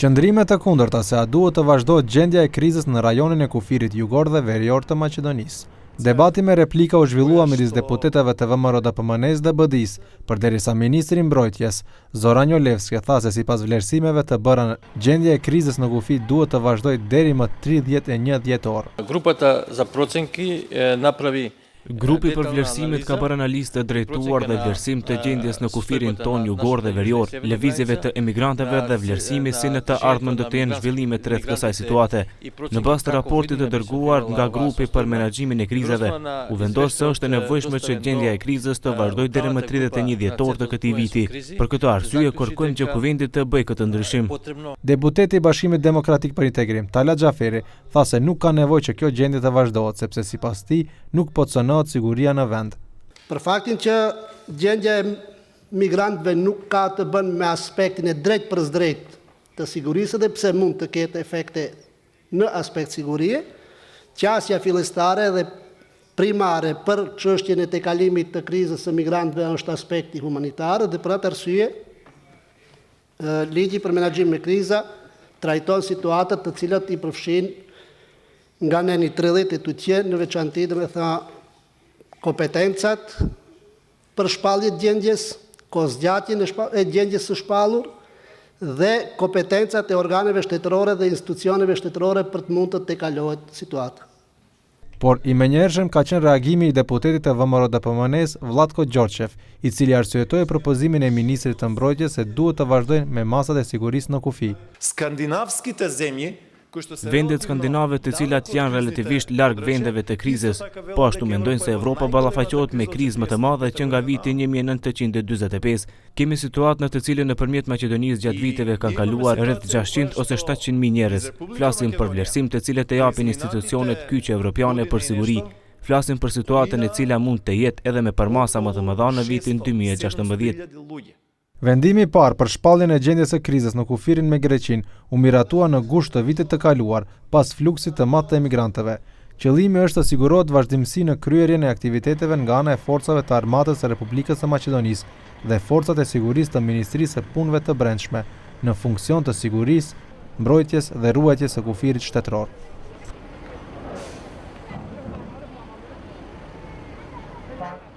Qëndrime të kundërta se a duhet të vazhdojë gjendja e krizës në rajonin e kufirit jugor dhe verior të Maqedonisë. Debati me replika u zhvillua midis deputetëve të VMRO-DPMNE-s dhe BDI-s, përderisa ministri i mbrojtjes Zoran Jolevski tha se sipas vlerësimeve të bëra gjendja e krizës në kufi duhet të vazhdojë deri më 31 dhjetor. Grupi për vlerësimit ka bërë analizë të drejtuar dhe vlerësim të gjendjes në kufirin ton jugor dhe verior, lëvizjeve të emigrantëve dhe vlerësimi si në të ardhmen do të jenë zhvillimet rreth kësaj situate. Në bazë të raportit të dërguar nga grupi për menaxhimin e krizave, u vendos se është e nevojshme që gjendja e krizës të vazhdojë deri më 31 dhjetor të këtij viti. Për këtë arsye kërkojmë që Kuvendi të bëjë këtë ndryshim. Deputeti i Bashkimit Demokratik për Integrim, Talat Xhaferi, tha se nuk ka nevojë që kjo gjendje të vazhdohet, sepse sipas tij nuk pozicionohet siguria në vend. Për faktin që gjendja e migrantëve nuk ka të bën me aspektin e drejt për drejt të sigurisë dhe pse mund të ketë efekte në aspekt sigurie, qasja fillestare dhe primare për çështjen e tejkalimit të krizës së migrantëve është aspekti humanitar dhe për atë arsye ligji për menaxhim me kriza trajton situatat të cilat i përfshin nga neni 30 e tutje në veçanti kompetencat për shpallje gjendjes, kohëzgjatjen e gjendjes së shpallur dhe kompetencat e organeve shtetërore dhe institucioneve shtetërore për të mund të tejkalohet situata. Por i menjëhershëm ka qenë reagimi i deputetit të VMRO-DPMNE-s Vlatko Gjorçev, i cili arsyetoi propozimin e ministrit të mbrojtjes se duhet të vazhdojnë me masat e sigurisë në kufi. Vendet skandinave të cilat janë relativisht larg vendeve të krizës, po ashtu mendojnë se Evropa ballafaqohet me krizë më të madhe që nga viti 1945. Kemi situatë në të cilën nëpërmjet Maqedonisë gjatë viteve kanë kaluar rreth 600 ose 700.000 njerëz. Flasim për vlerësim të cilët e japin institucionet kyçe evropiane për siguri. Flasim për situatën e cila mund të jetë edhe me përmasa më të mëdha në vitin 2016. Vendimi i parë për shpalljen e gjendjes së krizës në kufirin me Greqinë u miratua në gusht të vitit të kaluar pas fluksit të madh të emigrantëve. Qëllimi është të sigurohet vazhdimsi në kryerjen e aktiviteteve nga ana e forcave të armatës së Republikës së Maqedonisë dhe forcat e sigurisë të Ministrisë së Punëve të Brendshme në funksion të sigurisë, mbrojtjes dhe ruajtjes së kufirit shtetëror.